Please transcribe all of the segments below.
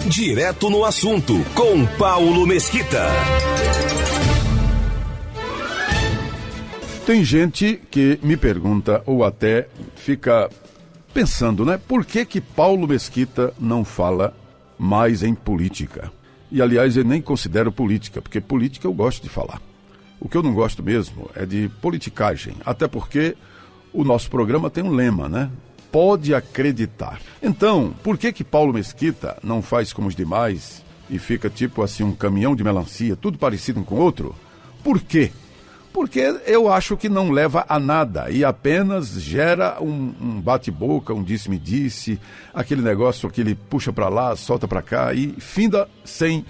Direto no assunto, com Paulo Mesquita. Tem gente que me pergunta, ou até fica pensando, né? Por que Paulo Mesquita não fala mais em política? E, aliás, eu nem considero política, porque política eu gosto de falar. O que eu não gosto mesmo é de politicagem, até porque o nosso programa tem um lema, né? Pode acreditar. Então, por que Paulo Mesquita não faz como os demais e fica tipo assim um caminhão de melancia, tudo parecido um com o outro? Por quê? Porque eu acho que não leva a nada e apenas gera um bate-boca, um disse-me-disse, aquele negócio que ele puxa para lá, solta para cá e finda sem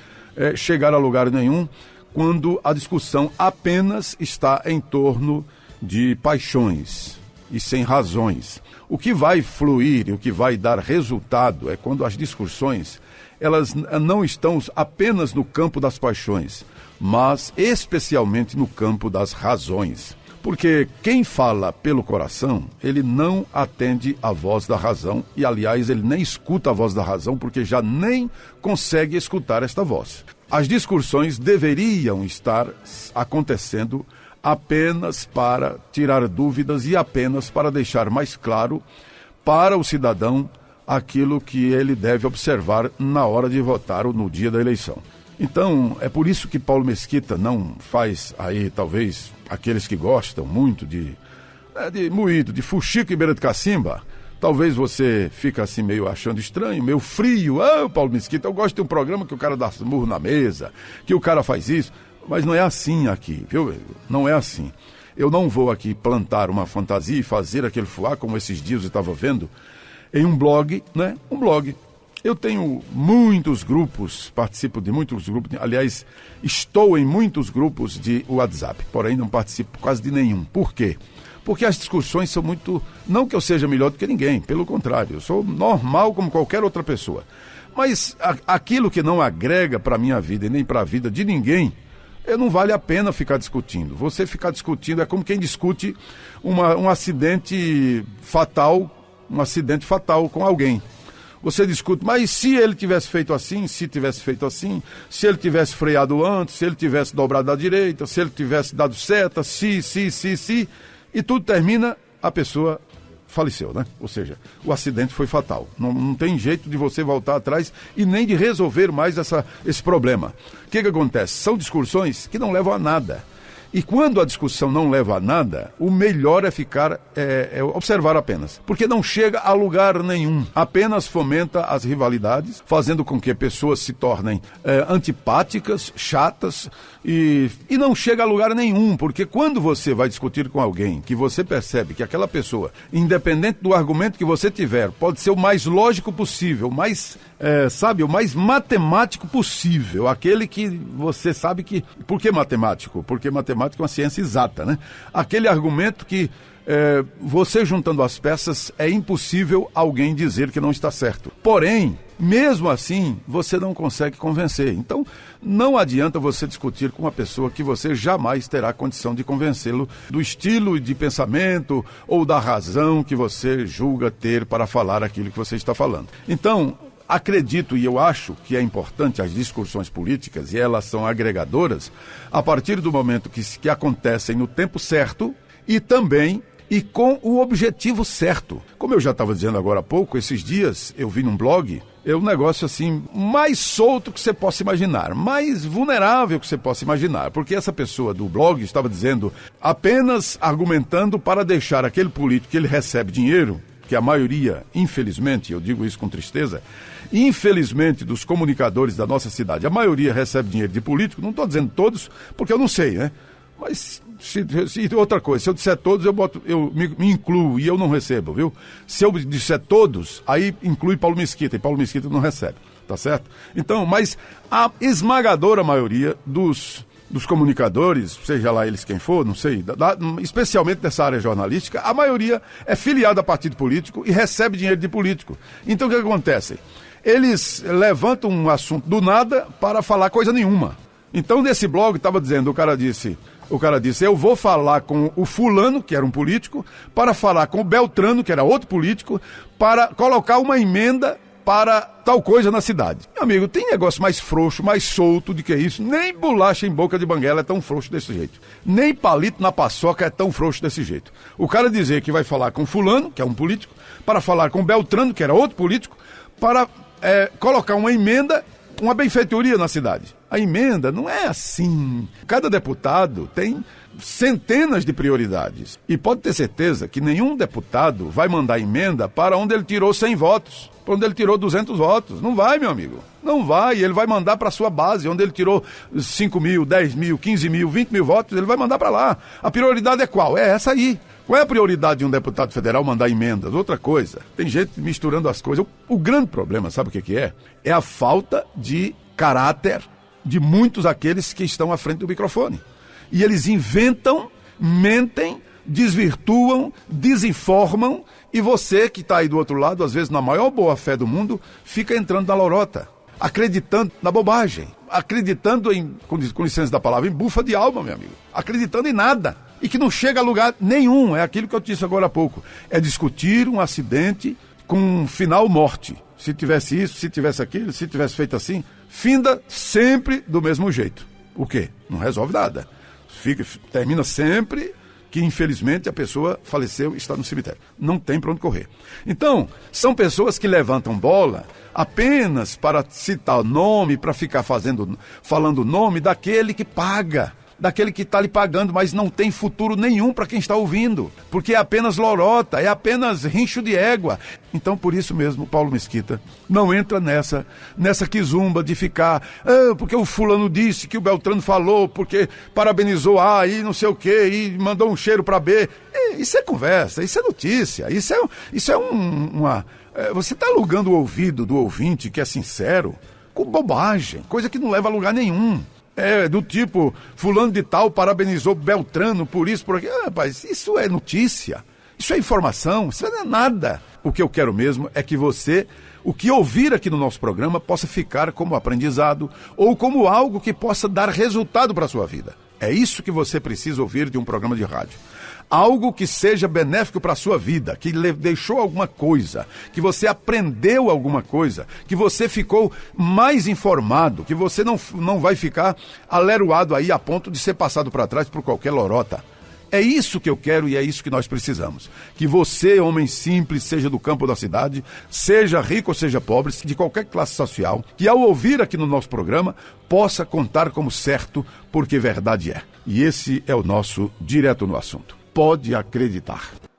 chegar a lugar nenhum, quando a discussão apenas está em torno de paixões e sem razões. O que vai fluir e o que vai dar resultado é quando as discussões elas não estão apenas no campo das paixões, mas especialmente no campo das razões. Porque quem fala pelo coração, ele não atende à voz da razão e, aliás, ele nem escuta a voz da razão porque já nem consegue escutar esta voz. As discussões deveriam estar acontecendo apenas para tirar dúvidas e apenas para deixar mais claro para o cidadão aquilo que ele deve observar na hora de votar ou no dia da eleição. Então, é por isso que Paulo Mesquita não faz aí, talvez, aqueles que gostam muito de moído, de fuxico e beira de cacimba. Talvez você fique assim meio achando estranho, meio frio. Paulo Mesquita, eu gosto de um programa que o cara dá murro na mesa, que o cara faz isso. Mas não é assim aqui, viu? Não é assim. Eu não vou aqui plantar uma fantasia e fazer aquele fuá, como esses dias eu estava vendo, em um blog, né? Um blog. Eu tenho muitos grupos, participo de muitos grupos, aliás, estou em muitos grupos de WhatsApp, porém não participo quase de nenhum. Por quê? Porque as discussões são muito... Não que eu seja melhor do que ninguém, pelo contrário, eu sou normal como qualquer outra pessoa. Mas aquilo que não agrega para a minha vida e nem para a vida de ninguém, não vale a pena ficar discutindo. Você ficar discutindo é como quem discute um acidente fatal com alguém. Você discute, mas se ele tivesse feito assim, se ele tivesse freado antes, se ele tivesse dobrado à direita, se ele tivesse dado seta, se, e tudo termina, a pessoa faleceu, né? Ou seja, o acidente foi fatal. Não tem jeito de você voltar atrás e nem de resolver mais esse problema. O que acontece? São discussões que não levam a nada. E quando a discussão não leva a nada, o melhor é ficar, observar apenas. Porque não chega a lugar nenhum. Apenas fomenta as rivalidades, fazendo com que pessoas se tornem antipáticas, chatas, e não chega a lugar nenhum. Porque quando você vai discutir com alguém, que você percebe que aquela pessoa, independente do argumento que você tiver, pode ser o mais lógico possível, o mais matemático possível, aquele que você sabe que... Por que matemático? Porque matemática é uma ciência exata, né? Aquele argumento que você juntando as peças é impossível alguém dizer que não está certo. Porém, mesmo assim, você não consegue convencer. Então, não adianta você discutir com uma pessoa que você jamais terá condição de convencê-lo do estilo de pensamento ou da razão que você julga ter para falar aquilo que você está falando. Então, acredito e eu acho que é importante as discussões políticas, e elas são agregadoras, a partir do momento que acontecem no tempo certo e também com o objetivo certo. Como eu já estava dizendo agora há pouco, esses dias eu vi num blog, um negócio assim, mais solto que você possa imaginar, mais vulnerável que você possa imaginar, porque essa pessoa do blog estava dizendo, apenas argumentando para deixar aquele político que ele recebe dinheiro, que a maioria, infelizmente, eu digo isso com tristeza, infelizmente dos comunicadores da nossa cidade, a maioria recebe dinheiro de político, não estou dizendo todos, porque eu não sei, né? Mas outra coisa, se eu disser todos, eu me incluo e eu não recebo, viu? Se eu disser todos, aí inclui Paulo Mesquita, e Paulo Mesquita não recebe, tá certo? Então, mas a esmagadora maioria dos comunicadores, seja lá eles quem for, não sei, especialmente dessa área jornalística, a maioria é filiada a partido político e recebe dinheiro de político. Então o que acontece? Eles levantam um assunto do nada para falar coisa nenhuma. Então nesse blog estava dizendo, o cara disse, eu vou falar com o fulano, que era um político, para falar com o Beltrano, que era outro político, para colocar uma emenda para tal coisa na cidade. Meu amigo, tem negócio mais frouxo, mais solto do que isso. Nem bolacha em boca de banguela é tão frouxo desse jeito. Nem palito na paçoca é tão frouxo desse jeito. O cara dizer que vai falar com fulano, que é um político, para falar com Beltrano, que era outro político, para colocar uma emenda, uma benfeitoria na cidade. A emenda não é assim. Cada deputado tem centenas de prioridades. E pode ter certeza que nenhum deputado vai mandar emenda para onde ele tirou 100 votos, para onde ele tirou 200 votos. Não vai, meu amigo. Não vai. Ele vai mandar para a sua base, onde ele tirou 5 mil, 10 mil, 15 mil, 20 mil votos, ele vai mandar para lá. A prioridade é qual? É essa aí. Qual é a prioridade de um deputado federal mandar emendas? Outra coisa, tem gente misturando as coisas. O grande problema, sabe o que é? É a falta de caráter de muitos aqueles que estão à frente do microfone. E eles inventam, mentem, desvirtuam, desinformam, e você que está aí do outro lado, às vezes na maior boa-fé do mundo, fica entrando na lorota, acreditando na bobagem, acreditando em, com licença da palavra, em bufa de alma, meu amigo, acreditando em nada, e que não chega a lugar nenhum. É aquilo que eu disse agora há pouco, é discutir um acidente com um final morte. Se tivesse isso, se tivesse aquilo, se tivesse feito assim, finda sempre do mesmo jeito. O quê? Não resolve nada. Termina sempre que, infelizmente, a pessoa faleceu e está no cemitério. Não tem para onde correr. Então, são pessoas que levantam bola apenas para citar nome, para ficar falando o nome daquele que paga, daquele que está lhe pagando, mas não tem futuro nenhum para quem está ouvindo, porque é apenas lorota, é apenas rincho de égua. Então, por isso mesmo, Paulo Mesquita não entra nessa quizumba de ficar, porque o fulano disse, que o Beltrano falou, porque parabenizou A e não sei o quê, e mandou um cheiro para B. Isso é conversa, isso é notícia, isso é uma... Você está alugando o ouvido do ouvinte, que é sincero, com bobagem, coisa que não leva a lugar nenhum. Do tipo, fulano de tal parabenizou Beltrano por isso, por aquilo. Rapaz, isso é notícia, isso é informação, isso não é nada. O que eu quero mesmo é que você, o que ouvir aqui no nosso programa, possa ficar como aprendizado ou como algo que possa dar resultado para a sua vida. É isso que você precisa ouvir de um programa de rádio. Algo que seja benéfico para a sua vida, que lhe deixou alguma coisa, que você aprendeu alguma coisa, que você ficou mais informado, que você não vai ficar aleroado aí a ponto de ser passado para trás por qualquer lorota. É isso que eu quero e é isso que nós precisamos. Que você, homem simples, seja do campo ou da cidade, seja rico ou seja pobre, de qualquer classe social, que ao ouvir aqui no nosso programa, possa contar como certo, porque verdade é. E esse é o nosso Direto no Assunto. Pode acreditar.